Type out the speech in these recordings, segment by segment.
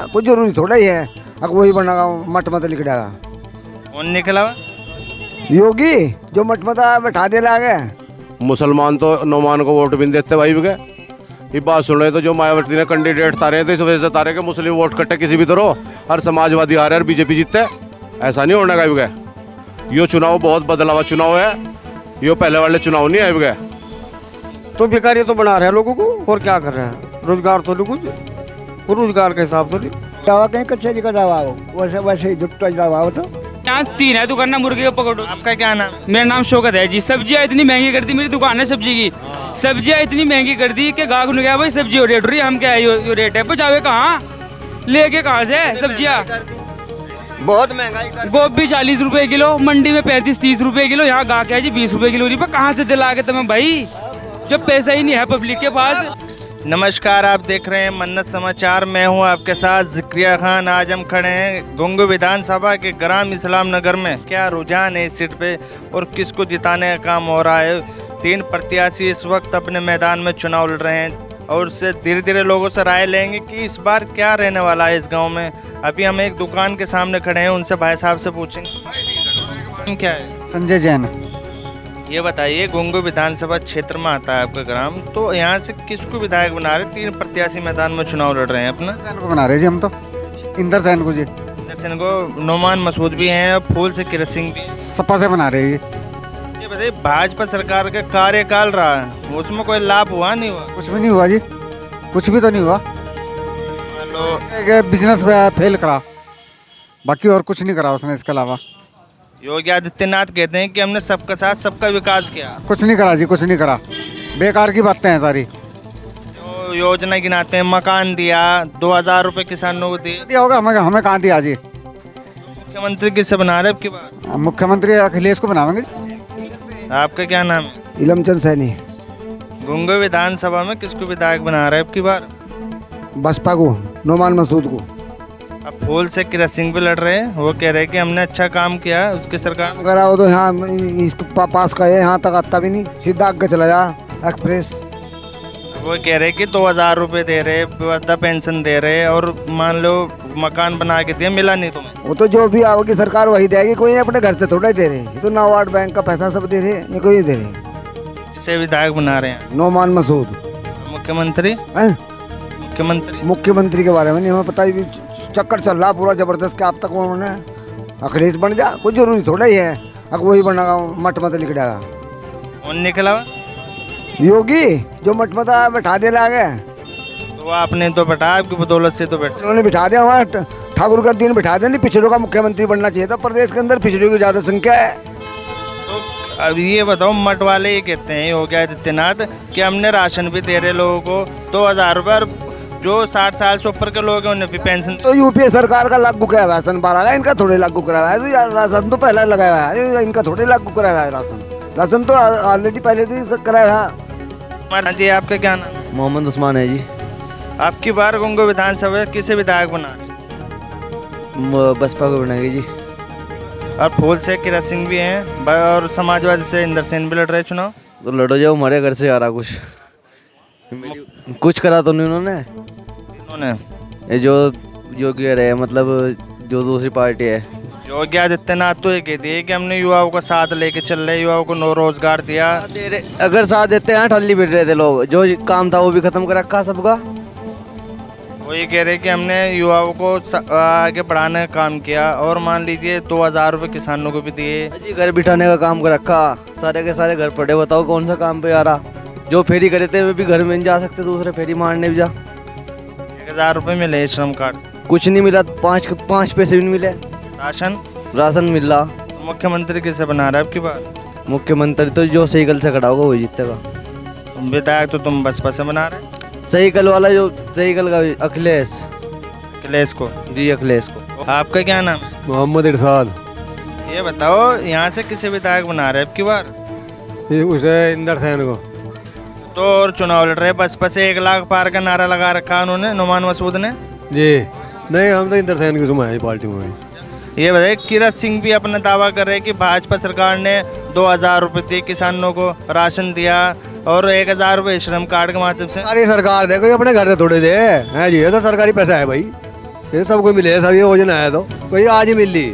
कुछ जरूरी थोड़ा ही है। अब वही बना मट मत लिख डागा कौन निकला? योगी जो मट मत बैठा दे लागे। मुसलमान तो नौमान को वोट भी नहीं देते भाई के। ये बात सुन रहे तो जो मायावती ने कैंडिडेट तारे थे इस वजह से तारे के मुस्लिम वोट कट्टे किसी भी तरह और समाजवादी आ रहे और बीजेपी जीतते। ऐसा नहीं होने का भी। यो चुनाव बहुत बदलावा चुनाव है, यो पहले वाले चुनाव नहीं है भी। तो भिखारी तो बना रहे हैं लोगों को, और क्या कर रहे हैं? रोजगार तो नहीं, कुछ रोजगार के हिसाब तो नहीं। दावा कहीं कचहरी का दावा हो, वैसे वैसे ही जुटता दावा हो। तो यहाँ 3 है दुकान ना, मुर्गे को पकड़ो। आपका क्या नाम? मेरा नाम शौकत है जी। सब्जियाँ इतनी महंगी कर दी, मेरी दुकान है सब्जी की। सब्जियाँ इतनी महंगी कर दी कि गाहक ने कहा भाई सब्जी रेट हो रही है, हम क्या यो रेट है पचावे कहाँ लेके कहाँ से सब्जियाँ? बहुत महंगाई कर। गोभी 40 रुपए किलो, मंडी में 35-30 रुपए किलो, यहाँ गाहक है जी 20 रुपए किलो। कहाँ से दिला के तुम्हें भाई, जब पैसा ही नहीं है पब्लिक के पास। नमस्कार, आप देख रहे हैं मन्नत समाचार। मैं हूं आपके साथ ज़िक्रिया खान। आज हम खड़े हैं गुंगू विधानसभा के ग्राम इस्लाम नगर में। क्या रुझान है इस सीट पे और किसको जिताने का काम हो रहा है? 3 प्रत्याशी इस वक्त अपने मैदान में चुनाव लड़ रहे हैं और उससे धीरे धीरे लोगों से राय लेंगे कि इस बार क्या रहने वाला है इस गाँव में। अभी हम एक दुकान के सामने खड़े हैं, उनसे भाई साहब से पूछेंगे क्या है। संजय जैन। ये बताइए, गुंगू विधानसभा क्षेत्र में आता है आपका ग्राम, तो यहाँ से किसको विधायक बना रहे? 3 प्रत्याशी मैदान में चुनाव लड़ रहे हैं अपना। सैन को बना रहे जी हम तो, इंदर सैन को जी। इंदर सैन को, नौमान मसूद भी हैं और फूल से किरत सिंह भी। सपा से बना रहे जी। ये बताइए, भाजपा सरकार का कार्यकाल रहा है, उसमें कोई लाभ हुआ नहीं हुआ? कुछ भी नहीं हुआ जी, कुछ भी तो नहीं हुआ। बिजनेस फेल करा, बाकी और कुछ नहीं करा उसने इसके अलावा। योगी आदित्यनाथ कहते हैं कि हमने सबका साथ सबका विकास किया। कुछ नहीं करा जी, कुछ नहीं करा, बेकार की बातें हैं सारी। तो योजना गिनाते हैं, मकान दिया, 2000 रुपये किसानों को दिया होगा, हमें कहाँ दिया जी। मुख्यमंत्री किससे बना रहे अब की बार? मुख्यमंत्री अखिलेश को बनावेंगे। आपका क्या नाम है? इलमचंद सैनी। गुंगू विधानसभा में किसको विधायक बना रहे अब की बार? बसपा को, नौमान मसूद को। अब फूल से किरत सिंह भी लड़ रहे हैं, वो कह रहे हैं कि हमने अच्छा काम किया उसकी सरकार करा हो। तो यहाँ इसको पास का है, यहाँ तक आता भी नहीं, सीधा आगे चला जा एक्सप्रेस। वो कह रहे कि 2000 रुपये दे रहे, वृद्धा पेंशन दे रहे और मान लो मकान बना के दिए, मिला नहीं तुम्हें। वो तो जो भी आओगी सरकार वही देगी, कोई अपने घर से थोड़ा ही दे रहे। ये तो नाबार्ड बैंक का पैसा सब दे रहे, ये कोई दे रहे। किसे विधायक बना रहे हैं? नौमान मसूद। मुख्यमंत्री? मुख्यमंत्री के बारे में नहीं हमें पता, चक्कर चल रहा पूरा जबरदस्त के आप तक उन्होंने अखिलेश बन जा, कुछ जरूरी थोड़ा ही है। अब वही बना मट मत लिख डागा। कौन निकला? योगी जो मट मत बैठा दे लागे। तो आपने तो बैठा, आपकी बदौलत से तो बैठा। उन्होंने बिठा दिया, हमारे ठाकुर का दिन बिठा दिया। नहीं, पिछड़ों का मुख्यमंत्री बनना चाहिए था, प्रदेश के अंदर पिछड़ों की ज्यादा संख्या है। तो अब ये बताओ, मठ वाले ये कहते हैं योगी आदित्यनाथ कि हमने राशन भी दे रहे लोगों को 2000 रुपये, जो 60 साल से ऊपर के लोग हैं उन्हें भी पेंशन। तो यूपीए सरकार का लागू कराया हुआ राशन 12 का, इनका थोड़े लागू कराया है। तो राशन तो पहले लगाया हुआ है, इनका थोड़े लागू कराया है राशन तो ऑलरेडी पहले से कराया है। जी आपका क्या नाम? मोहम्मद उस्मान है जी। आपकी बार गुंगू विधानसभा किसे विधायक बना रहे? बसपा को बनाएगी जी। और फूल से किरत सिंह भी हैं और समाजवादी से इंदर सेन भी लड़ रहे चुनाव। तो लड़ो जाओ, हमारे घर से आ रहा कुछ करा तो नहीं उन्होंने। ये जो कह रहे हैं, मतलब जो दूसरी पार्टी है। योगी आदित्यनाथ तो ये कहती है कि हमने युवाओं का साथ लेके चल रहे, युवाओं को नो रोजगार दिया। अगर साथ देते हैं, ठल्ली फिर रहे थे लोग, जो काम था वो भी खत्म कर रखा सबका। वो ये कह रहे कि हमने युवाओं को आगे बढ़ाने का काम किया और मान लीजिए 2000 रुपये किसानों को भी दिए जी। घर बिठाने का काम कर रखा, सारे के सारे घर पड़े। बताओ कौन सा काम पे आ रहा? जो फेरी करे थे वे भी घर में नहीं जा सकते, दूसरे फेरी मारने भी जा। 1000 रुपये मिले श्रम कार्ड से? कुछ नहीं मिला, 5 पैसे भी नहीं मिले। राशन मिल रहा। तो मुख्यमंत्री किसे बना रहे अब की बार? मुख्यमंत्री तो जो सही कल से खड़ा होगा वही जीतेगा। विधायक तो तुम बसपा से बना रहे? सही कल वाला, जो सही कल का अखिलेश को जी, अखिलेश को। आपका क्या नाम है? मोहम्मद इरशाद। ये बताओ, यहाँ से किसे विधायक बना रहे अब की बार? उसे इंदर सैन को। तो और चुनाव लड़ रहे बसपा से 1 लाख पार का नारा लगा रखा उन्होंने, नौमान मसूद ने जी। नहीं, हम तो इंदर सैन की सुमाई पार्टी में। ये बताइए, किरत सिंह भी अपना दावा कर रहे हैं कि भाजपा सरकार ने 2000 रुपये दिए किसानों को, राशन दिया और 1000 रुपये श्रम कार्ड के माध्यम से। सारी सरकार देखो, अपने घर से थोड़े दे है जी, ये तो सरकारी पैसा है भाई। ये सबको मिले सब, ये योजना है तो भाई आज ही मिल ली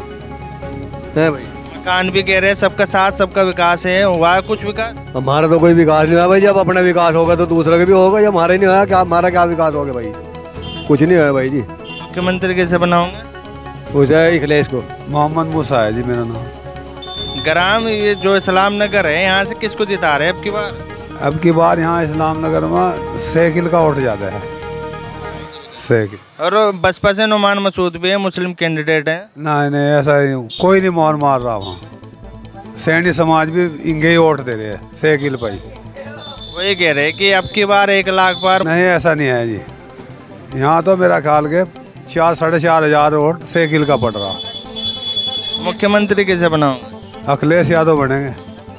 है भाई। मकान भी कह रहे हैं सबका साथ सबका विकास है, हुआ है कुछ विकास? हमारा तो कोई विकास नहीं हुआ भाई। जब अपना विकास होगा तो दूसरे का भी होगा, जब हमारा नहीं होगा क्या, हमारा क्या विकास होगा भाई? कुछ नहीं हुआ भाई जी। मुख्यमंत्री कैसे बनाओगे? उसे अखिलेश को। मोहम्मद मूसा है जी मेरा नाम। ग्राम ये जो इस्लाम नगर है, यहाँ से किसको जिता रहे हैं अब की बार? अब की बार यहाँ इस्लाम नगर में साइकिल का वोट ज़्यादा है, साइकिल। और बसपा से नुमान मसूद भी है, मुस्लिम कैंडिडेट हैं। नहीं नहीं ऐसा ही कोई नहीं मोहर मार रहा वहाँ। सैनी समाज भी इंगे ही वोट दे रहे हैं साइकिल पर ही। वही कह रहे हैं कि अब की बार 1 लाख पार। नहीं ऐसा नहीं है जी, यहाँ तो मेरा ख्याल के 4-4.5 हज़ार वोट साइकिल का पड़ रहा। मुख्यमंत्री कैसे बनाओगे? अखिलेश यादव बनेंगे।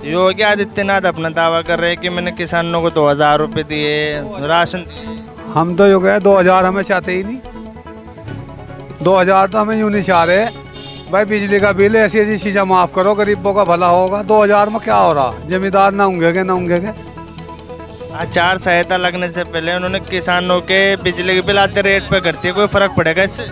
योगी आदित्यनाथ अपना दावा कर रहे हैं कि मैंने किसानों को 2000 रुपये दिए, राशन दिए। हम तो यो गए 2000 हमें चाहते ही नहीं, 2000 तो हमें यूँ नहीं चाह रहे भाई। बिजली का बिल ऐसी ऐसी चीज़ें माफ़ करो, गरीबों का भला होगा। 2000 में क्या हो रहा? जमींदार ना होंगे ना होंगे। आचार संहिता लगने से पहले उन्होंने किसानों के बिजली के बिल आते रेट पे करती है, कोई फर्क पड़ेगा इससे?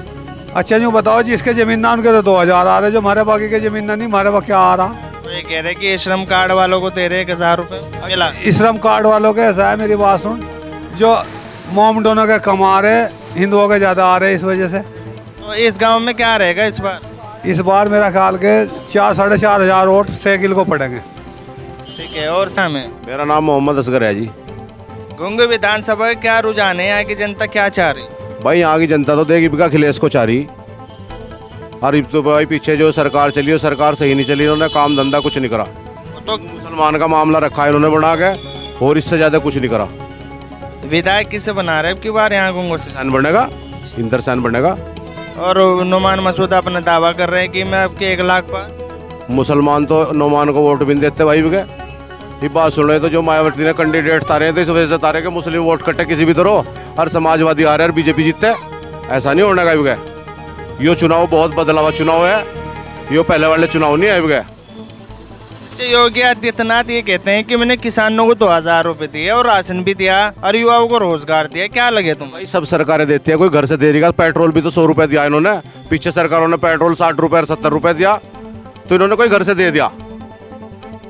अच्छा यूँ बताओ, जिसके जमीन ना उनके तो 2000 आ रहे, जो हमारे बाकी के जमीन ना नहीं, हमारे पास क्या आ रहा? तो ये कह रहे कि श्रम कार्ड वालों को दे रहे 1000 रुपये। श्रम कार्ड वालों के ऐसा है, मेरी बात सुन, जो मोम दोनों के कमा रहे, हिंदुओं के ज़्यादा आ रहे, इस वजह से। तो इस गांव में क्या रहेगा इस बार? इस बार मेरा ख्याल के 4-4.5 हज़ार वोट साइकिल को पड़ेंगे। ठीक है। और सामने मेरा नाम मोहम्मद असगर है जी। गुंग विधानसभा का क्या रुझान है, यहाँ की जनता क्या चाह रही? भाई यहाँ की जनता तो देगी बिका अखिलेश को चाह रही। और तो भाई पीछे जो सरकार चली वो सरकार सही नहीं चली, इन्होंने काम धंधा कुछ नहीं करा। तो मुसलमान का मामला रखा है इन्होंने बना के, और इससे ज़्यादा कुछ नहीं करा। विधायक किसे बना रहे हैं अब की बार यहाँ गुंगो से? सैन बनेगा, इंदर सैन बनेगा। और नुमान मसूद अपना दावा कर रहे हैं कि मैं आपके 1 लाख पार। मुसलमान तो नुमान को वोट भी नहीं देते भाई बिके। ये बात सुन रहे तो जो मायावती ने कैंडिडेट तारे थे, इस वजह से तारे के मुस्लिम वोट कट्टे किसी भी तरह, और समाजवादी आ रहे और बीजेपी जीतते। ऐसा नहीं होने का बिके। यो चुनाव बहुत बदला हुआ चुनाव है, यो पहले वाले चुनाव नहीं है बिके। योगी आदित्यनाथ ये कहते हैं कि मैंने किसानों को 2000 रुपये दिए और राशन भी दिया और युवाओं को रोजगार दिया। क्या लगे तुम? भाई सब सरकारें देती है, कोई घर से दे रही है। पेट्रोल भी तो 100 रुपये दिया इन्होंने, पीछे सरकारों ने पेट्रोल 60 रुपये और 70 रुपये दिया, तो इन्होंने कोई घर से दे दिया?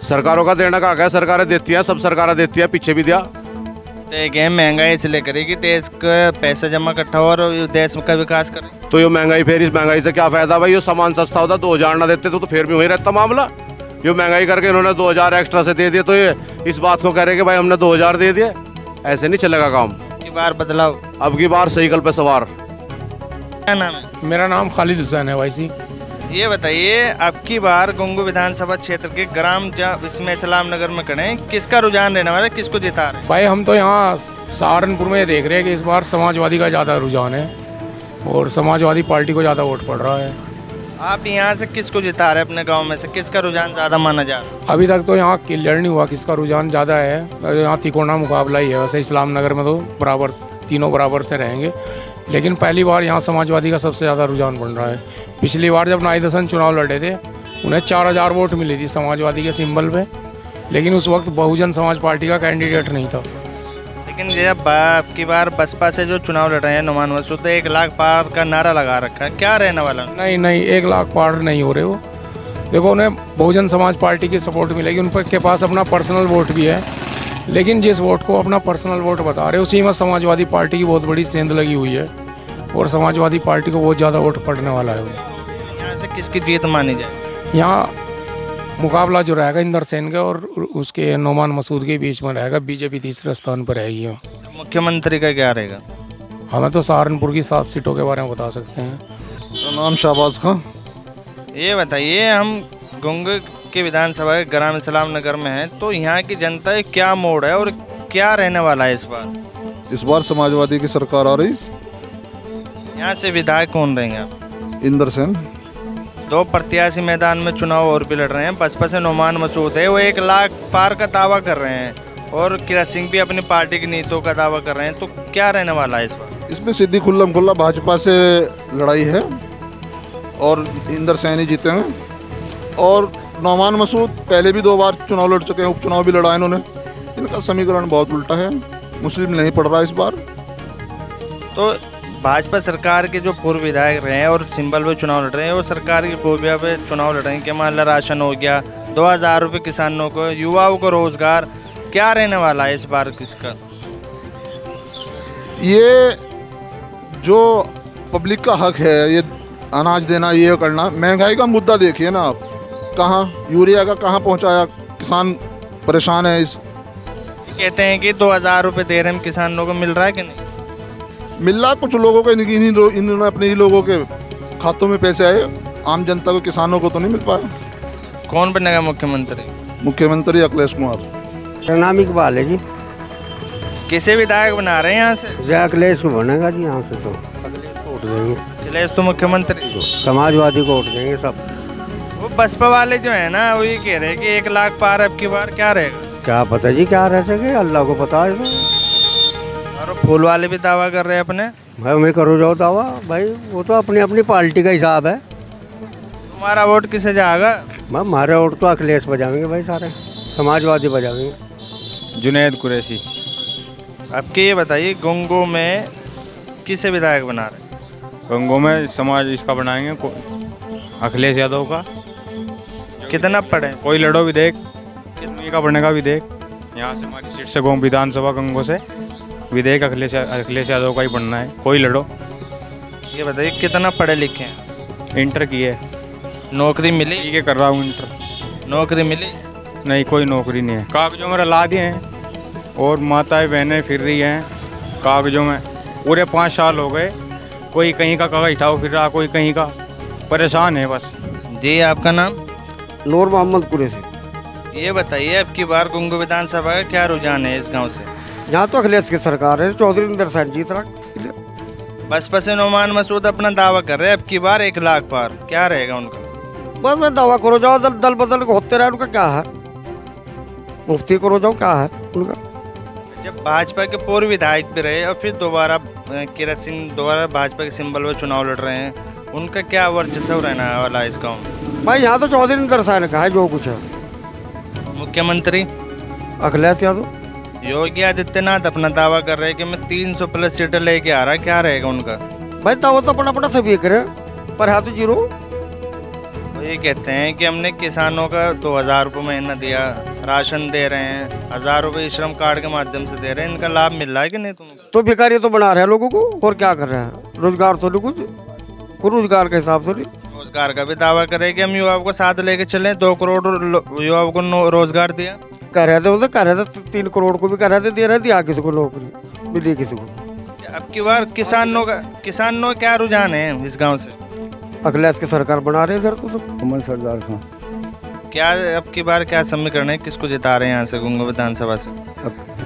सरकारों का देना कहाँ गया? सरकारें देती हैं, सब सरकारें देती है, पीछे भी दिया। तो ये महंगाई इसलिए करेगी, देश का पैसा जमा इकट्ठा हो और देश का विकास करे। तो ये महंगाई, फिर इस महंगाई से क्या फायदा भाई? ये सामान सस्ता होता 2000 ना देते तो फिर भी वही रहता मामला। ये महंगाई करके इन्होंने 2000 एक्स्ट्रा से दे दिए, तो ये इस बात को कह रहे कि भाई हमने 2000 दे दिए। ऐसे नहीं चलेगा काम। की बार बदलाव, अब की बार साइकिल पे सवार। क्या नाम है? मेरा नाम खालिद हुसैन है भाई सी। ये बताइए, अब की बार गुंगू विधानसभा क्षेत्र के ग्राम इसमें इस्लाम नगर में खड़े, किसका रुझान रहने वाला है, किसको जिता रहे? भाई हम तो यहाँ सहारनपुर में देख रहे हैं कि इस बार समाजवादी का ज़्यादा रुझान है और समाजवादी पार्टी को ज़्यादा वोट पड़ रहा है। आप यहाँ से किसको जिता रहे अपने गांव में से, किसका रुझान ज़्यादा माना जा रहा है? अभी तक तो यहाँ क्लियर नहीं हुआ किसका रुझान ज़्यादा है। यहाँ तिकोना मुकाबला ही है। वैसे इस्लाम नगर में तो बराबर, तीनों बराबर से रहेंगे, लेकिन पहली बार यहाँ समाजवादी का सबसे ज़्यादा रुझान बन रहा है। पिछली बार जब नाहिद हसन चुनाव लड़े थे, उन्हें 4000 वोट मिली थी समाजवादी के सिंबल पे, लेकिन उस वक्त बहुजन समाज पार्टी का कैंडिडेट नहीं था। लेकिन जब अब की बार बसपा से जो चुनाव लड़ रहे हैं नुमान मसूद, 1 लाख पार का नारा लगा रखा है, क्या रहने वाला? नहीं 1 लाख पार नहीं हो रहे हो। देखो, उन्हें बहुजन समाज पार्टी की सपोर्ट मिलेगी, उनके पास अपना पर्सनल वोट भी है, लेकिन जिस वोट को अपना पर्सनल वोट बता रहे उसी में समाजवादी पार्टी की बहुत बड़ी सेंध लगी हुई है और समाजवादी पार्टी को बहुत ज़्यादा वोट पड़ने वाला है। यहाँ से किसकी जीत मानी जाए? यहाँ मुकाबला जो रहेगा इंदर सेन का और उसके नुमान मसूद के बीच में रहेगा। बीजेपी तीसरे स्थान पर रहेगी। मुख्यमंत्री का क्या रहेगा? हमें तो सहारनपुर की 7 सीटों के बारे में बता सकते हैं। तो नाम शाहबाज खां। ये बताइए, हम गुंग के विधानसभा के ग्राम इस्लाम नगर में हैं, तो यहाँ की जनता क्या मोड़ है और क्या रहने वाला है इस बार? इस बार समाजवादी की सरकार आ रही। यहाँ से विधायक कौन रहेंगे आप? इंदर सेन। 2 प्रत्याशी मैदान में चुनाव और भी लड़ रहे हैं। बसपा से नुमान मसूद है, वो 1 लाख पार का दावा कर रहे हैं और किरण सिंह भी अपनी पार्टी की नीतियों का दावा कर रहे हैं। तो क्या रहने वाला है इस बार? इसमें सीधी खुल्लम खुल्ला भाजपा से लड़ाई है और इंदर सेन ही जीतेंगे। और नुमान मसूद पहले भी 2 बार चुनाव लड़ चुके हैं, उपचुनाव भी लड़ा इन्होंने। इनका समीकरण बहुत उल्टा है, मुस्लिम नहीं पड़ रहा इस बार। तो भाजपा सरकार के जो पूर्व विधायक रहे हैं और सिंबल पे चुनाव लड़ रहे हैं, वो सरकार की फोबिया पे चुनाव लड़ रहे हैं कि मान लो राशन हो गया, 2000 रुपये किसानों को, युवाओं को रोजगार, क्या रहने वाला है इस बार किसका? ये जो पब्लिक का हक है, ये अनाज देना, ये करना, महंगाई का मुद्दा देखिए ना आप, कहाँ यूरिया का कहाँ पहुँचाया, किसान परेशान है। इस कहते हैं कि 2000 रुपये दे रहे हैं किसानों को, मिल रहा है कि नहीं? मिल रहा कुछ लोगों को, इन्होंने अपने ही लोगों के खातों में पैसे आए, आम जनता को, किसानों को तो नहीं मिल पाया। कौन बनेगा मुख्यमंत्री? मुख्यमंत्री अखिलेश कुमार। मेरा नाम इकबाल है जी। किसे विधायक बना रहे हैं यहाँ से? अखिलेश को बनेगा जी, यहाँ से तो अखिलेश को वोट देंगे। अखिलेश तो मुख्यमंत्री, समाजवादी को वोट देंगे सब। वो बसपा वाले जो है ना, वो ये कह रहे हैं कि 1 लाख पार अब की बार, क्या रहेगा? क्या पता जी क्या रह सके, अल्लाह को पता है। और फूल वाले भी दावा कर रहे हैं अपने। भाई मैं करो जाओ दावा, भाई वो तो अपनी अपनी पार्टी का हिसाब है। तुम्हारा वोट किसे जाएगा? हमारे वोट तो अखिलेश बजाएंगे भाई, सारे समाजवादी बजाएंगे। जुनैद कुरैशी। आपके ये बताइए, गंगो में किसे विधायक बना रहे? गंगो में समाज इसका बनाएंगे, अखिलेश यादव का। कितना पड़े? कोई लड़ो विधेयक, कितने का बनेगा विधेयक? यहाँ से हमारी सीट से गोम विधानसभा गंगो से विधेयक अखिलेश यादव का ही बनना है, कोई लड़ो। ये बताइए कितना पढ़े लिखे हैं? इंटर किए। नौकरी मिली? ठीक है, कर रहा हूँ इंटर। नौकरी मिली? नहीं, कोई नौकरी नहीं है। कागजों में ला दिए हैं और माताएं बहनें फिर रही हैं कागजों में। पूरे 5 साल हो गए, कोई कहीं का कागज उठाओ फिर रहा, कोई कहीं का, परेशान है बस। जी, आपका नाम? नूर मोहम्मद कुरैशी। ये बताइए, अब की बार गंगो विधानसभा का क्या रुझान है इस गांव से? यहाँ तो अखिलेश की सरकार है, चौधरी इंदर सैन जीत रहा। बसपा से नोमान मसूद अपना दावा कर रहे हैं अब की बार 1 लाख पार, क्या रहेगा उनका? बस मैं दावा करो जाओ, दल बदल होते रहे, उनका क्या है? मुफ्ती करो जाओ, क्या है उनका? जब भाजपा के पूर्व विधायक भी रहे और फिर दोबारा किरण सिंह दोबारा भाजपा के सिंबल पर चुनाव लड़ रहे हैं, उनका क्या वर्चस्व रहना वाला है इस गाँव में? भाई यहाँ तो चौधरी इंदर सैन का है जो कुछ है। मुख्यमंत्री अखिलेश यादव। योगी आदित्यनाथ अपना दावा कर रहे हैं कि मैं 300 प्लस सीटें लेके आ रहा, क्या रहेगा उनका? भाई दावा तो अपना अपना सभी करे, पर है तो जीरो। वो ये कहते हैं कि हमने किसानों का 2000 रुपये महीना दिया, राशन दे रहे हैं, 1000 रुपये श्रम कार्ड के माध्यम से दे रहे हैं, इनका लाभ मिल रहा है कि नहीं तुमको? तो भिखारी तो बना रहे हैं लोगों को, और क्या कर रहे हैं? रोजगार तो नहीं, कुछ रोजगार के हिसाब से नहीं। रोजगार का भी दावा करे कि हम युवाओं को साथ लेके चले, 2 करोड़ युवाओं को रोजगार दिया। कह रहे थे वो तो कह रहे थे 3 करोड़ को भी कह रहे थे, दे रहे थे, किसी को नौकरी मिली किसी को। अब की बार किसानों का क्या रुझान है इस गांव से? अखिलेश की सरकार बना रहे सर, तो सब कमल सरदार खां। क्या अब की बार क्या समीकरण है, किसको जिता रहे हैं यहाँ से गंगो विधानसभा से?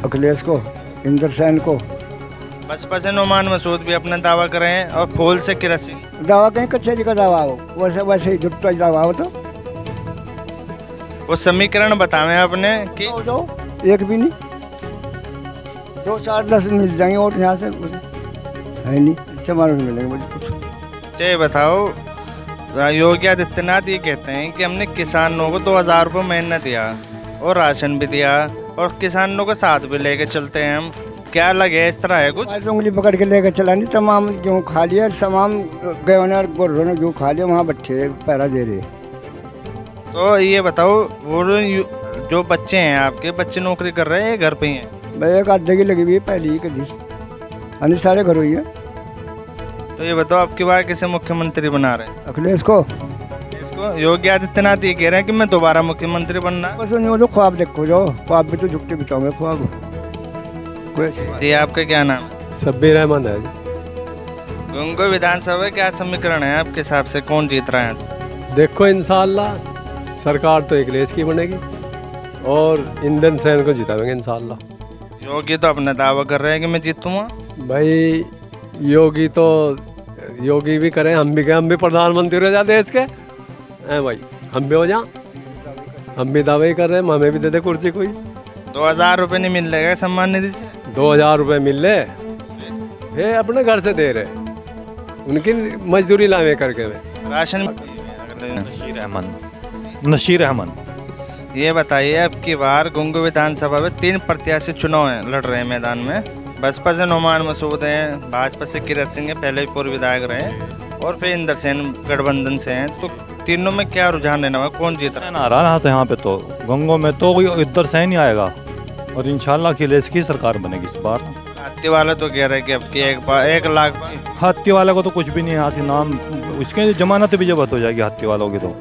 अखिलेश को, इंदर सैन को। बसपा से नोमान मसूद भी अपना दावा कर रहे हैं और फूल से किरण सिंह। दावा कहीं कचहरी का दावा हो, वैसे ही जुटता दावा हो। तो वो समीकरण बतावे आपने कि एक भी नहीं, 2, 4, 10 मिल जाएंगे और यहाँ से है नहीं, समारोह मिलेंगे मुझे कुछ। ये बताओ, योगी आदित्यनाथ ये कहते हैं कि हमने किसानों को 2000 रुपये महीना दिया और राशन भी दिया और किसानों को साथ भी लेके चलते हैं हम, क्या लगे इस तरह है कुछ? उंगली पकड़ के लेकर चला नहीं, तमाम जो खा लिया, तमाम गए जो खा लिया वहाँ बैठे पैरा दे रहे। तो ये बताओ, वो जो बच्चे हैं आपके, बच्चे नौकरी कर रहे हैं घर पे ही हैं? भाई एक आधे की लगी हुई है, पहले ही कभी अन्य सारे घर हुई है। तो ये बताओ, आपकी बार किसे मुख्यमंत्री बना रहे हैं? अखिलेश को। इसको योगी आदित्यनाथ ये कह रहे हैं कि मैं दोबारा मुख्यमंत्री बनना। बस जो ख्वाब देखो जाओ, ख्वाब भी तो झुक के बिताओगे ख्वाब। जी, आपका क्या नाम है? शब्बीर रहमान है। गंगो विधानसभा क्या समीकरण है आपके हिसाब से, कौन जीत रहा है? देखो इंशाल्लाह सरकार तो अखिलेश की बनेगी और इंदर सैन को जिताएंगे इंशाल्लाह। योगी तो अपना दावा कर रहे हैं कि मैं जीतूंगा। भाई योगी भी करें, हम भी करें, हम भी प्रधानमंत्री हो जाए देश के हैं भाई, हम भी हो जाए, हम भी दावे कर रहे हैं, हमें भी दे दे कुर्सी कोई। 2000 रुपये नहीं मिल रहा सम्मान निधि से? 2000 रुपये मिल रहे ये अपने घर से दे रहे, उनकी मजदूरी लावे करके। राशन? नशीर अहमद। ये बताइए, अब की बार गंगो विधानसभा में 3 प्रत्याशी चुनाव लड़ रहे हैं मैदान में, बसपा से नोमान मसूद हैं, भाजपा से किरत सिंह है, पहले भी पूर्व विधायक रहे, और फिर इंदर सेन गठबंधन से हैं। तो तीनों में क्या रुझान रहने वाला, कौन जीत रहा है? आ रहा तो यहाँ पे तो गंगों में तो कोई इधर से नहीं आएगा, और इंशाल्लाह अखिलेश की सरकार बनेगी इस बार। हाथी वाले तो कह रहे हैं कि अब की 1 लाख। हाथी वाले को तो कुछ भी नहीं है, हाथी नाम उसके जमानत भी जब्त हो जाएगी हाथी वालों की। तो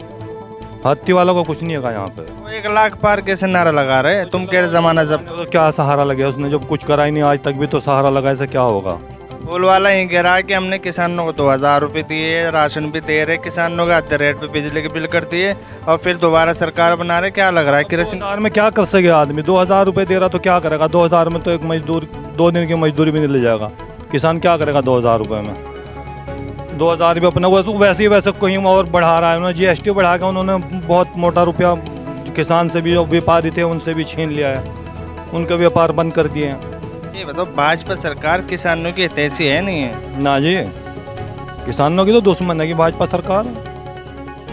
हाथी वालों को कुछ नहीं है यहाँ पे। 1 लाख पार कैसे नारा लगा रहे, तुम कह रहे जमाना जब तो क्या सहारा लगे, उसने जब कुछ करा ही नहीं आज तक भी, तो सहारा लगाए से क्या होगा। फूल वाला ये कह रहा है कि हमने किसानों को 2000 रुपये दिए, राशन भी दे रहे, किसानों का अच्छे रेट पे बिजली के बिल कर दिए, और फिर दोबारा सरकार बना रहे। क्या लग रहा है कि 2000 में क्या कर सके आदमी? 2000 रुपये दे रहा तो क्या करेगा? 2000 में तो एक मजदूर 2 दिन की मजदूरी भी नहीं ले जाएगा। किसान क्या करेगा 2000 रुपये में? 2000 भी अपना वैसे कहीं और बढ़ा रहा है उन्होंने, GST बढ़ा के उन्होंने बहुत मोटा रुपया किसान से भी, जो व्यापारी थे उनसे भी छीन लिया है, उनके व्यापार बंद कर दिए हैं। जी बताओ, भाजपा सरकार किसानों की हितैषी है नहीं है? ना जी, किसानों की तो दुश्मन है कि भाजपा सरकार।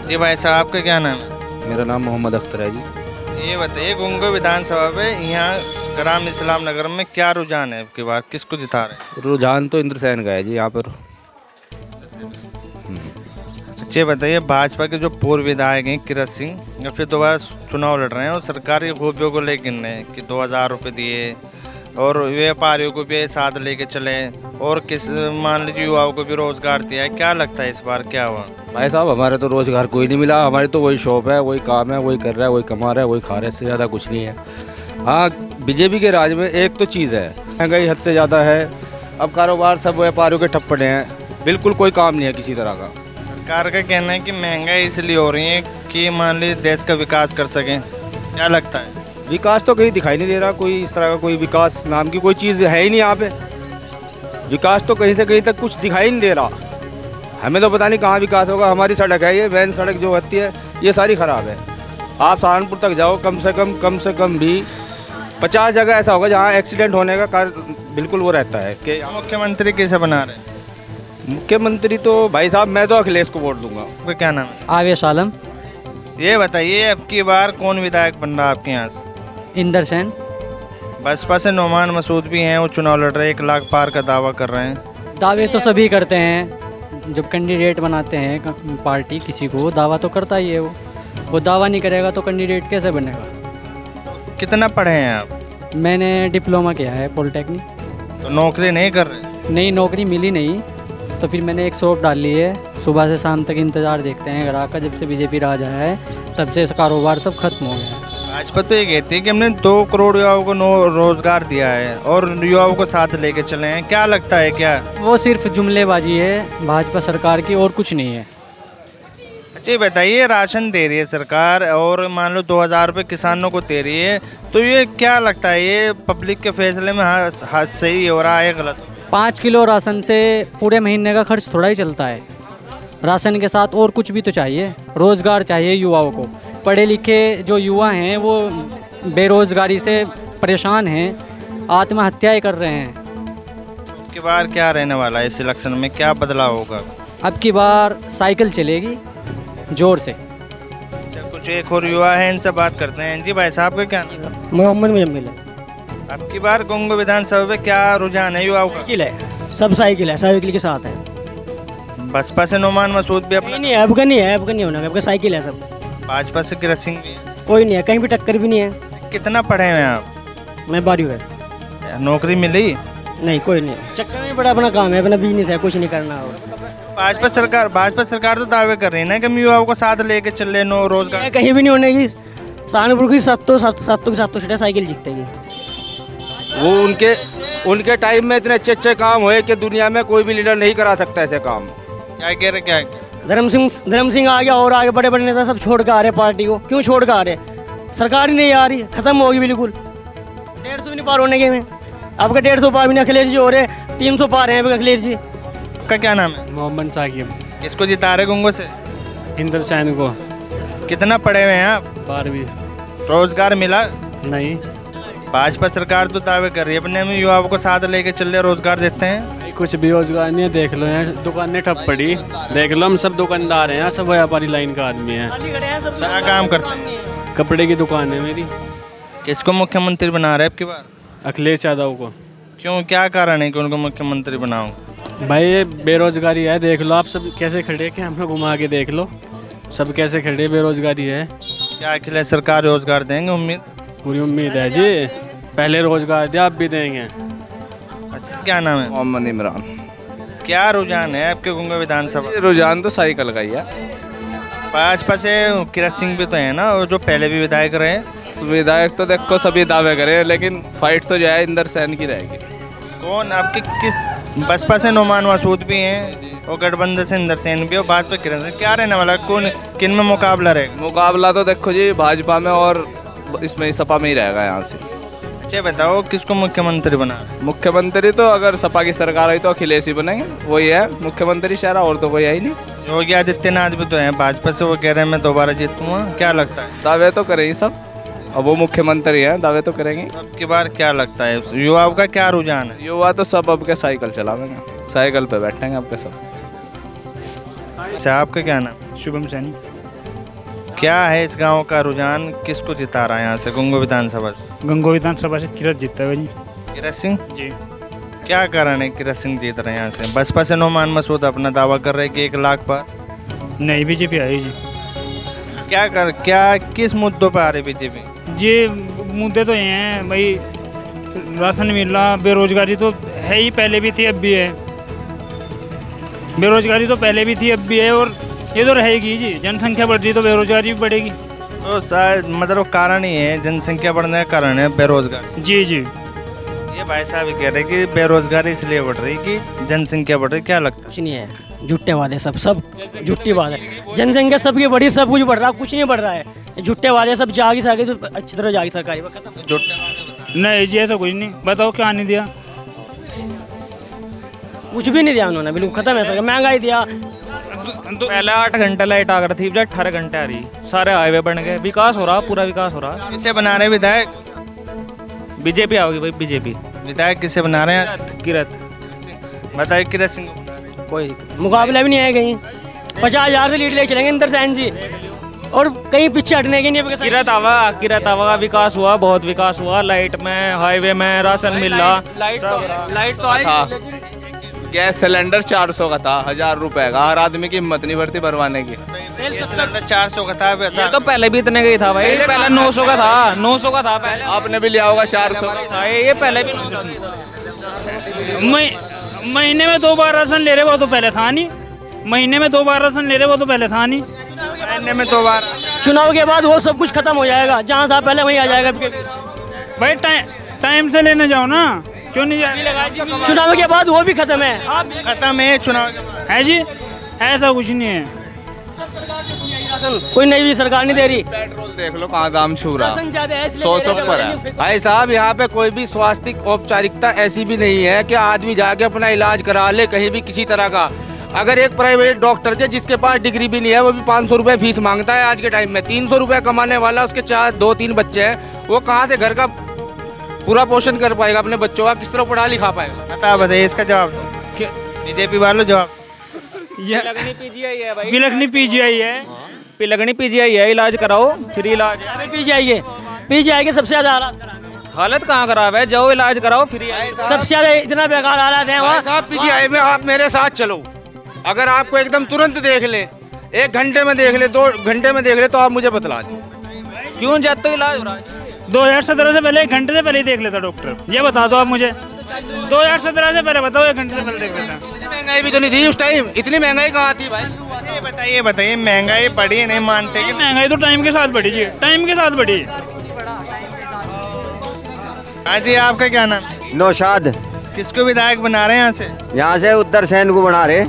जी भाई साहब, आपका क्या नाम है? मेरा नाम मोहम्मद अख्तर है जी। ये बताइए, गुंगो विधानसभा में यहाँ ग्राम इस्लाम नगर में क्या रुझान है आपकी बार, किसको जिता रहे? रुझान तो इंद्र सेन का है जी यहाँ पर। ये बताइए, भाजपा के जो पूर्व विधायक हैं किरत सिंह, या फिर दोबारा चुनाव लड़ रहे हैं और सरकारी खूबियों को लेकर कि 2000 रुपये दिए, और व्यापारियों को भी साथ लेके चले, और किस मान लीजिए युवाओं को भी रोजगार दिया है। क्या लगता है इस बार क्या हुआ? भाई साहब, हमारे तो रोजगार कोई नहीं मिला, हमारी तो वही शॉप है, वही काम है, वही कर रहा है, वही कमा रहा है, वही खा रहा है, इससे ज़्यादा कुछ नहीं है। हाँ, बीजेपी के राज में एक तो चीज़ है, महंगाई हद से ज़्यादा है। अब कारोबार सब व्यापारियों के ठप पड़े हैं, बिल्कुल कोई काम नहीं है किसी तरह का। सरकार का कहना है कि महंगाई इसलिए हो रही है कि मान लीजिए देश का विकास कर सकें। क्या लगता है? विकास तो कहीं दिखाई नहीं दे रहा, कोई इस तरह का कोई विकास नाम की कोई चीज़ है ही नहीं यहाँ पे। विकास तो कहीं से कहीं तक कुछ दिखाई नहीं दे रहा, हमें तो पता नहीं कहाँ विकास होगा। हमारी सड़क है, ये मेन सड़क जो होती है ये सारी ख़राब है। आप सहारनपुर तक जाओ, कम से कम भी 50 जगह ऐसा होगा जहाँ एक्सीडेंट होने का कारण बिल्कुल वो रहता है। कि मुख्यमंत्री कैसे बना रहे हैं? मुख्यमंत्री तो भाई साहब मैं तो अखिलेश को वोट दूंगा। आपका क्या नाम है? आवेश आलम। ये बताइए, अब की बार कौन विधायक बन रहा है आपके यहाँ से? इंदर सेन। बसपा से नोमान मसूद भी हैं, वो चुनाव लड़ रहे हैं, 1 लाख पार का दावा कर रहे हैं। दावे तो सभी करते हैं, जब कैंडिडेट बनाते हैं पार्टी किसी को, दावा तो करता ही है। वो दावा नहीं करेगा तो कैंडिडेट कैसे बनेगा? कितना पढ़े हैं आप? मैंने डिप्लोमा किया है पॉलिटेक्निक। तो नौकरी नहीं कर रहे? नहीं, नौकरी मिली नहीं, तो फिर मैंने एक शॉप डाल ली है। सुबह से शाम तक इंतज़ार देखते हैं ग्राहक का। जब से बीजेपी राज आया है तब से कारोबार सब खत्म हो गया है। भाजपा तो ये कहती है कि हमने 2 करोड़ युवाओं को रोजगार दिया है और युवाओं को साथ लेके चले हैं। क्या लगता है, क्या वो सिर्फ जुमलेबाजी है भाजपा सरकार की, और कुछ नहीं है? अच्छा बताइए, राशन दे रही है सरकार और मान लो 2000 रुपये किसानों को दे रही है, तो ये क्या लगता है, ये पब्लिक के फैसले में हाथ सही हो रहा है गलत? 5 किलो राशन से पूरे महीने का खर्च थोड़ा ही चलता है। राशन के साथ और कुछ भी तो चाहिए, रोज़गार चाहिए युवाओं को। पढ़े लिखे जो युवा हैं वो बेरोज़गारी से परेशान हैं, आत्महत्याएं कर रहे हैं। अब की बार क्या रहने वाला है इस इलेक्शन में, क्या बदलाव होगा? अब की बार साइकिल चलेगी जोर से। कुछ एक और युवा है, इनसे बात करते हैं। जी भाई साहब का क्या नाम? मोहम्मद मुजम्मिल। अब की बार गुंगो विधानसभा में क्या रुझान है युवाओं का? साइकिल है, सब साइकिल है, साइकिल के साथ है। बसपा से नोमान मसूद भी अपना नहीं है, अब का नहीं है, अब का नहीं होना, अब का साइकिल है सब। भाजपा से किरत सिंह भी है? कोई नहीं है, कहीं भी टक्कर भी नहीं है। कितना पढ़े हुए हैं आप? मैं 12वीं है। नौकरी मिली? नहीं, कोई नहीं, चक्कर में बड़ा अपना काम है, अपना बिजनेस है, कुछ नहीं करना। भाजपा सरकार तो दावे कर रही है ना कि हम युवाओं को साथ लेके चल रहे, नो रोजगार। कहीं भी नहीं होने की। सहारनपुर की सातों के सातों सीटें साइकिल जीतेगी। वो उनके टाइम में इतने अच्छे काम हुए कि दुनिया में कोई भी लीडर नहीं करा सकता ऐसे काम। क्या कह रहे, क्या धर्म सिंह आ गया और आगे बड़े बड़े नेता सब छोड़ के आ रहे पार्टी को। क्यों छोड़ के आ रहे? सरकार ही नहीं आ रही, खत्म होगी बिल्कुल। 150 भी नहीं पार होने के में, आपका 150 पार भी नहीं। अखिलेश जी हो रहे 300 पार हैं अखिलेश जी। आपका क्या नाम है? मोहम्मद साकिब। किसको जिता रहे गुंगो से? इंदर सैन को। कितना पढ़े हुए हैं आप? 12वीं। रोजगार मिला? नहीं। भाजपा सरकार तो दावे कर रही है अपने में युवाओं को साथ लेके चल रहे, रोजगार देते हैं। कुछ भी रोजगार नहीं है, देख लो यहाँ दुकानें ठप पड़ी, देख लो हम सब दुकानदार हैं, सब व्यापारी लाइन का आदमी है। क्या काम करते हैं? कपड़े की दुकान है मेरी। किसको मुख्यमंत्री बना रहे हैं आपकी बार? अखिलेश यादव को। क्यों, क्या कारण है कि उनको मुख्यमंत्री बनाओ? भाई ये बेरोजगारी है, देख लो आप सब कैसे खड़े के, हम लोग घुमा के देख लो सब कैसे खड़े, बेरोजगारी है। क्या अखिलेश सरकार रोजगार देंगे? उम्मीद, पूरी उम्मीद है जी, पहले रोजगार दिया, अब भी देंगे। अच्छा, क्या नाम है? मोहम्मद इमरान। क्या रुझान है आपके गुंगा विधानसभा? रुझान तो साइकिल का ही है। भाजपा से किरत सिंह भी तो है ना, और जो पहले भी विधायक रहे। विधायक तो देखो सभी दावे करे, लेकिन फाइट तो जो है इंदर सैन की रहेगी। कौन आपके किस? बसपा से नुमान मसूद भी हैं और गठबंधन से इंदर सेन भी और भाजपा किरण सिंह। क्या रहने वाला, कौन किन में मुकाबला रहेगा? मुकाबला तो देखो जी भाजपा में और इसमें सपा में ही रहेगा यहाँ से। अच्छा बताओ, किसको मुख्यमंत्री बना? मुख्यमंत्री तो अगर सपा की सरकार आई तो अखिलेश ही बनेंगे, वही है मुख्यमंत्री शहरा, और तो कोई है ही नहीं। योगी आदित्यनाथ भी तो है भाजपा से, वो कह रहे हैं मैं दोबारा जीतूंगा। क्या लगता है? दावे तो करेंगे सब, अब वो मुख्यमंत्री हैं, दावे तो करेंगे। अब की बार क्या लगता है युवाओं का क्या रुझान है? युवा तो सब अब के साइकिल चलावेंगे, साइकिल पे बैठेंगे अब के सब। अच्छा, आपका क्या नाम? शुभम सैनी। क्या है इस गांव का रुझान, किसको जिता रहा है यहाँ से गंगो विधानसभा से? गंगो विधानसभा से किरत जीतता है जी। किरत सिंह जी। क्या कारण है किरत सिंह जीत रहे हैं यहाँ से? बसपा से नुमान मसूद अपना दावा कर रहे हैं कि 1 लाख पर। नहीं, बीजेपी आई जी। क्या किस मुद्दों पर आ रही बीजेपी? ये मुद्दे तो ये हैं भाई, राशन मिलना, बेरोजगारी तो है ही, पहले भी थी अब भी है। बेरोजगारी तो पहले भी थी अब भी है, और ये तो रहेगी जी। जनसंख्या बढ़ रही तो बेरोजगारी भी बढ़ेगी। तो शायद मतलब कारण ही है, जनसंख्या बढ़ने का कारण है बेरोजगार। जी जी, ये भाई साहब कह रहे हैं कि बेरोजगारी इसलिए बढ़ रही कि जनसंख्या बढ़ रही। क्या लगता है? कुछ नहीं है, झूठे वादे, सब झूठी बात है। जनसंख्या सबकी बढ़ी, सब कुछ बढ़ रहा, कुछ नहीं बढ़ रहा है, झूठे वादे सब जागी सागे तो अच्छी तरह जागी सरकारी। नहीं जी, ऐसा कुछ नहीं। बताओ क्या नहीं दिया? कुछ भी नहीं दिया उन्होंने, बिल्कुल खत्म है। महंगाई दिया, पहले 8 घंटे लाइट आ रही थी, 18 घंटे आ रही, सारे हाईवे बन गए, विकास हो रहा, पूरा विकास हो रहा। किसे बना रहे विधायक? बीजेपी आओगी भाई, बीजेपी। विधायक किसे बना रहे हैं? किरत। बताइए, किरत सिंह कोई मुकाबला भी नहीं है कहीं। 50,000 से लीड ले चलेंगे इंदर सैन जी, और कहीं पीछे हटने के नहीं। किरत आवा का विकास हुआ, बहुत विकास हुआ, लाइट में, हाईवे में, राशन मिल रहा। लाइट तो था, गैस सिलेंडर 400 का था, 1000 रुपए का, हर आदमी की हिम्मत नहीं बढ़ती भरवाने की। 400 का था, ये तो पहले भी इतने का ही था भाई, पहले 900 का था, 900 का था पहले। आपने भी लिया होगा 400 था, ये पहले भी 900 महीने में 2 बार राशन ले रहे, वो तो पहले था नहीं। महीने में 2 बार राशन ले रहे, वो तो पहले था नहीं। महीने में 2 बार। चुनाव के बाद वो सब कुछ खत्म हो जाएगा, जहाँ था पहले वहीं आ जाएगा। भाई टाइम से लेने जाओ ना, क्यों नहीं जाए? चुनाव के बाद वो भी खत्म है। खत्म है चुनाव के बाद? है जी, ऐसा कुछ नहीं है। कोई नई भी सरकार नहीं दे रही। पेट्रोल देख लो कहाँ दाम छू रहा, 100 पर है। भाई साहब, यहाँ पे कोई भी स्वास्थ्य औपचारिकता ऐसी भी नहीं है कि आदमी जाके अपना इलाज करा ले कहीं भी किसी तरह का। अगर एक प्राइवेट डॉक्टर के जिसके पास डिग्री भी नहीं है, वो भी 500 रुपये फीस मांगता है आज के टाइम में। 300 रुपये कमाने वाला, उसके 2-3 बच्चे हैं, वो कहाँ से घर का पूरा पोषण कर पाएगा अपने बच्चों का? किस तरह पढ़ा लिखा पाएगा? बता बताइए इसका जवाब दो। बीजेपी वालों जवाब। पिलगनी पीजीआई है भाई, पिलगनी पीजीआई है, पिलगनी पीजीआई है, इलाज कराओ, फ्री इलाज है। पीजीआई के सबसे ज्यादा हालत कहाँ खराब है, जाओ इलाज कराओ, फ्री। सबसे ज्यादा इतना बेकार हालत है वहाँ। साहब पीजीआई में आप मेरे साथ चलो, अगर आपको एकदम तुरंत देख ले, 1 घंटे में देख ले, 2 घंटे में देख ले, तो आप मुझे बतला दें क्यों जाते हो इलाज हो रहा है। 2017 से पहले 1 घंटे से पहले ही देख लेता डॉक्टर, ये बता दो आप मुझे। 2017 से पहले बताओ, 1 घंटे से पहले देख लेता। महंगाई भी तो नहीं थी उस टाइम, इतनी महंगाई कहाँ थी भाई? बताइए महंगाई बढ़ी नहीं मानते कि? महंगाई तो टाइम के साथ बढ़ी जी, टाइम के साथ बढ़ी। हाँ जी, आपका क्या नाम? नौशाद। किसको विधायक बना रहे हैं यहाँ से? यहाँ से उद्धर सेन को बना रहे।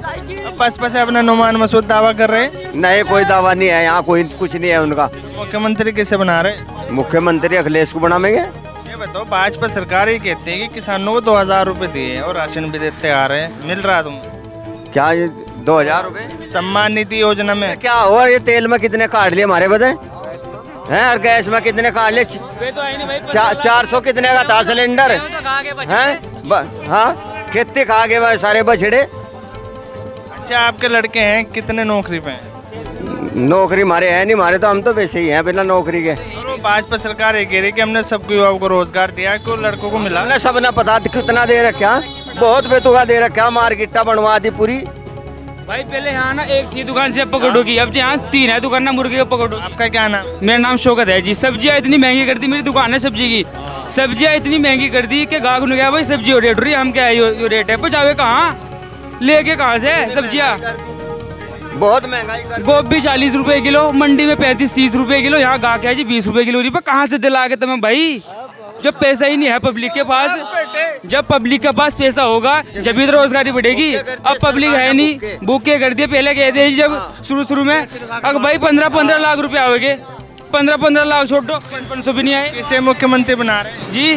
बसपा से अपना नुमान मसूद दावा कर रहे हैं? नहीं, कोई दावा नहीं है यहाँ, कोई कुछ नहीं है उनका। मुख्यमंत्री किसे बना रहे? मुख्यमंत्री अखिलेश को बनाएंगे। ये बताओ, भाजपा सरकार ही कहती है कि किसानों को 2000 रुपए दिए और राशन भी देते आ रहे हैं, मिल रहा तुम? क्या 2000 रुपए सम्मान निधि योजना में क्या हुआ? ये तेल में कितने काट लिए हमारे बताए हैं, और गैस में कितने काट लिए? 400 कितने का था सिलेंडर है? हाँ, कितने खा गए भाई सारे बछड़े। अच्छा, आपके लड़के हैं, कितने नौकरी पे हैं? नौकरी हमारे है नहीं, हमारे तो हम तो वैसे ही हैं बिना नौकरी के। और वो भाजपा सरकार ये कह रही कि हमने सबको युवाओं को रोजगार दिया, क्यों लड़कों को मिला? हमने सब ना पता कितना दे रखा, बहुत बेतुका दे रखा, मार्केटा बनवा दी पूरी। भाई पहले यहाँ ना एक थी दुकान से पकड़ोगी, अब यहाँ 3 है दुकान ना मुर्गे को पकड़ो। आपका क्या नाम? मेरा नाम शौकत है जी। सब्जियाँ इतनी महंगी कर दी, मेरी दुकान है सब्जी की, सब्जियाँ इतनी महंगी कर दी कि गाहक ने कहा भाई सब्जी हो रेट हो रही है, हम क्या है यो रेट है, पहुँचावे कहाँ, लेके कहाँ से सब्जियाँ? बहुत महंगाई कर, गोभी 40 रुपए किलो, मंडी में 35-30 रुपए किलो, यहाँ गाहक है जी 20 रुपए किलो। कहाँ से दिला के तुम्हें भाई, जब पैसा ही नहीं है पब्लिक के पास, जब पब्लिक के पास पैसा होगा जब भी तो रोजगारी बढ़ेगी। अब पब्लिक है नहीं, भूखे कर दिए। पहले कहते हैं जब शुरू में अगर भाई 15-15 लाख रुपए आओगे, 15-15 लाख छोड़ दो, 500 भी नहीं आए। किसे मुख्यमंत्री बना रहे हैं जी?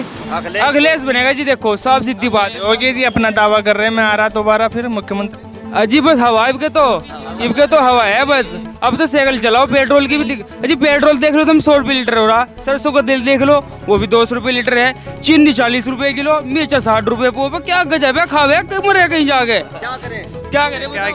अखिलेश बनेगा जी। देखो साफ सीधी बात है। योगी जी अपना दावा कर रहे हैं मैं आ रहा दोबारा फिर मुख्यमंत्री। अजी बस हवा इनके तो हवा है बस। अब तो साइकिल चलाओ, पेट्रोल की भी अजी पेट्रोल देख लो तुम 100 रुपये लीटर हो रहा, सरसों का तेल देख लो वो भी 200 रुपये लीटर है, चीनी 40 रुपये किलो, मिर्चा 60 रुपये, क्या गजब है, खावे मरे कहीं जाके, क्या करें